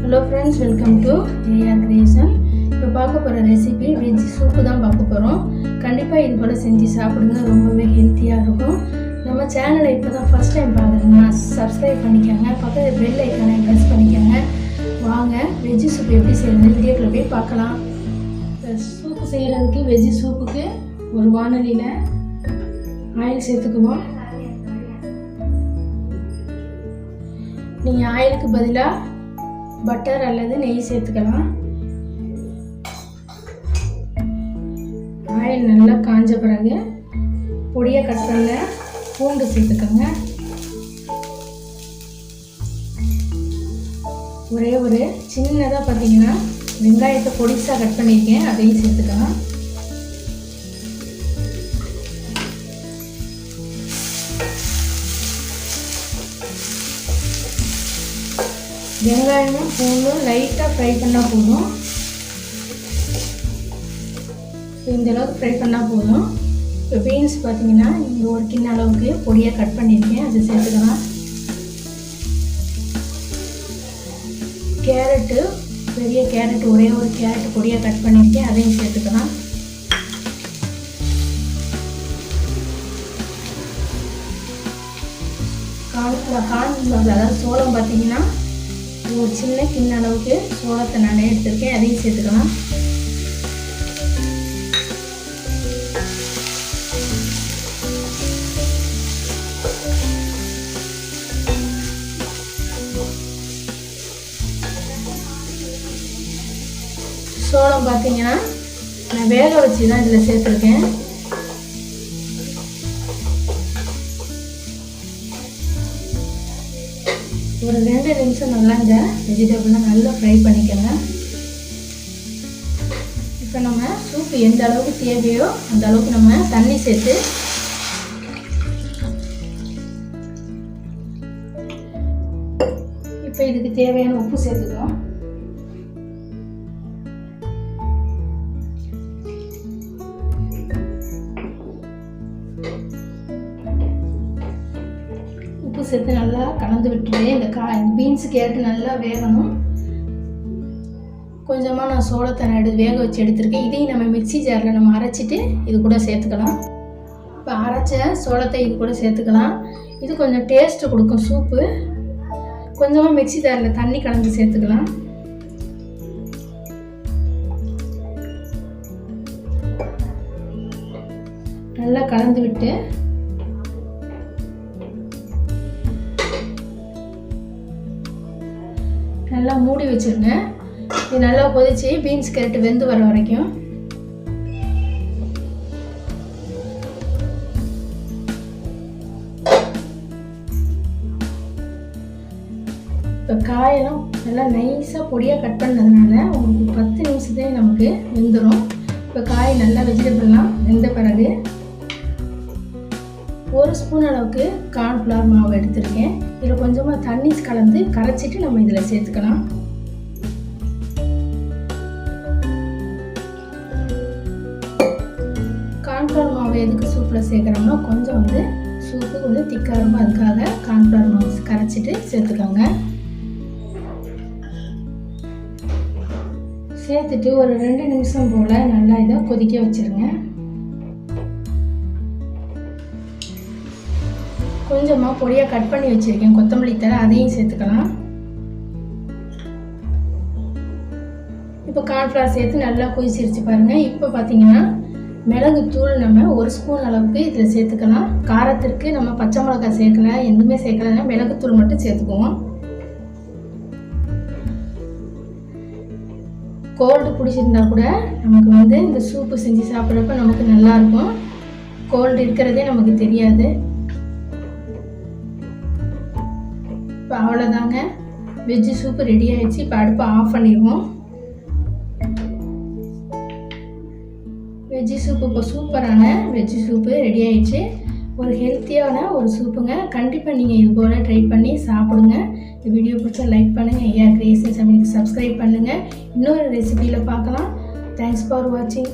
Hello friends, welcome to AR Creation. இப்போ பார்க்க போகிற ரெசிபி வெஜ் சூப்பு தான் பார்க்க போகிறோம். கண்டிப்பாக இது போல் செஞ்சு சாப்பிடுங்க, ரொம்பவே ஹெல்த்தியாக இருக்கும். நம்ம சேனலை இப்போ தான் ஃபஸ்ட் டைம் பார்க்குறீங்கன்னா சப்ஸ்கிரைப் பண்ணிக்கோங்க, பக்கத்தில் பெல் ஐக்கானை ப்ரெஸ் பண்ணிக்கோங்க. வாங்க வெஜ் சூப்பு எப்படி செய்யறது வீடியோக்குள்ள போய் பார்க்கலாம். சூப்பு செய்கிறதுக்கு வெஜ் சூப்புக்கு ஒரு வானலியில் ஆயில் சேர்த்துக்குவோம். நீங்கள் ஆயிலுக்கு பதிலாக பட்டர் அல்லது நெய் சேர்த்துக்கலாம். ஆயில் நல்லா காஞ்ச பிறகு பொடியை கட் பண்ண பூண்டு சேர்த்துக்கோங்க. ஒரு சின்னதாக பார்த்தீங்கன்னா வெங்காயத்தை பொடிசாக கட் பண்ணியிருக்கேன், அதையும் சேர்த்துக்கலாம். வெங்காயமும் பூண்டும் லைட்டாக ஃப்ரை பண்ணால் போதும். இந்த அளவுக்கு ஃப்ரை பண்ணால் போதும். இப்போ பீன்ஸ் பார்த்தீங்கன்னா இந்த ஒரு கிண்ண அளவுக்கு பொடியாக கட் பண்ணியிருக்கேன், அதை சேர்த்துக்கலாம். கேரட்டு, பெரிய கேரட், ஒரே ஒரு கேரட் பொடியாக கட் பண்ணியிருக்கேன், அதையும் சேர்த்துக்கலாம். கார்ன்ஃப்ளவர் அதாவது சோளம் பார்த்தீங்கன்னா ஒரு சின்ன கிண்ண அளவுக்கு சோளத்தை நான் எடுத்திருக்கேன், அதையும் சேர்த்துக்கலாம். சோளம் பார்த்தீங்கன்னா நான் வேக வச்சு தான் இதில் சேர்த்துருக்கேன். ஒரு 2 நிமிஷம் நல்லா இந்த வெஜிடபிள்லாம் நல்லா ஃப்ரை பண்ணிக்கோங்க. இப்போ நம்ம சூப்பு எந்த அளவுக்கு தேவையோ அந்த அளவுக்கு நம்ம தண்ணி சேர்த்து இப்போ இதுக்கு தேவையான உப்பு சேர்த்துக்கோம். உப்பு சேர்த்து நல்லா கலந்து விட்டுட்டு இந்த பீன்ஸ் கேரட் நல்லா வேகணும். கொஞ்சமாக நான் சோளத்தை வேக வச்சு எடுத்துருக்கேன். இதையும் நம்ம மிக்ஸி ஜாரில் நம்ம அரைச்சிட்டு இது கூட சேர்த்துக்கலாம். இப்போ அரைச்ச சோளத்தை இது கூட சேர்த்துக்கலாம். இது கொஞ்சம் டேஸ்ட்டு கொடுக்கும் சூப்பு. கொஞ்சமாக மிக்ஸி ஜாரில் தண்ணி கலந்து சேர்த்துக்கலாம். நல்லா கலந்து விட்டு நல்லா மூடி வச்சுருங்க. இது நல்லா கொதிச்சு பீன்ஸ் கேரட் வெந்து வர வரைக்கும். இப்போ காயெல்லாம் நல்லா நைஸாக பொடியாக கட் பண்ணதுனால உங்களுக்கு 10 நிமிஷத்துலேயே நமக்கு வெந்துடும். இப்போ காய் நல்லா வெஜிடபிள்லாம் வெந்த பிறகு 1 ஸ்பூன் அளவுக்கு கார்ன்ஃப்ளவர் மாவு எடுத்திருக்கேன். இதில் கொஞ்சமாக தண்ணி கலந்து கரைச்சிட்டு நம்ம இதில் சேர்த்துக்கலாம். கார்ன்ஃப்ளவர் மாவு எதுக்கு சூப்பில் சேர்க்குறோம்னா கொஞ்சம் சூப்பு கொஞ்சம் திக்காக இருக்கும், அதுக்காக கார்ன்ஃப்ளவர் மாவு கரைச்சிட்டு சேர்த்துக்கோங்க. சேர்த்துட்டு ஒரு 2 நிமிஷம் போல் நல்லா இதை கொதிக்க வச்சுருங்க. கொஞ்சமாக பொடியாக கட் பண்ணி வச்சுருக்கேன் கொத்தமல்லி தழை, அதையும் சேர்த்துக்கலாம். இப்போ கார்ன்ஃப்ளவர் சேர்த்து நல்லா கொதிச்சிருச்சு பாருங்கள். இப்போ பார்த்தீங்கன்னா மிளகுத்தூள் நம்ம 1 ஸ்பூன் அளவுக்கு இதில் சேர்த்துக்கலாம். காரத்திற்கு நம்ம பச்சை மிளகாய் சேர்க்கல, எதுவுமே சேர்க்கலன்னா மிளகுத்தூள் மட்டும் சேர்த்துக்குவோம். கோல்டு பிடிச்சிருந்தா கூட நமக்கு இந்த சூப்பு செஞ்சு சாப்பிட்றப்ப நமக்கு நல்லாயிருக்கும். கோல்டு இருக்கிறதே நமக்கு தெரியாது. இப்போ அவ்வளோதாங்க, வெஜ்ஜு சூப்பு ரெடி ஆகிடுச்சு. இப்போ அடுப்பை ஆஃப் பண்ணிடுவோம். வெஜ்ஜு சூப்பு இப்போ சூப்பரான வெஜ்ஜு சூப்பு ரெடி ஆகிடுச்சு. ஒரு ஹெல்த்தியான ஒரு சூப்புங்க. கண்டிப்பாக நீங்கள் இது போல் ட்ரை பண்ணி சாப்பிடுங்க. இந்த வீடியோ பிடிச்சா லைக் பண்ணுங்கள், AR கிரியேஷன் சமையலுக்கு சப்ஸ்கிரைப் பண்ணுங்கள். இன்னொரு ரெசிபியில் பார்க்கலாம். தேங்க்ஸ் ஃபார் வாட்சிங்.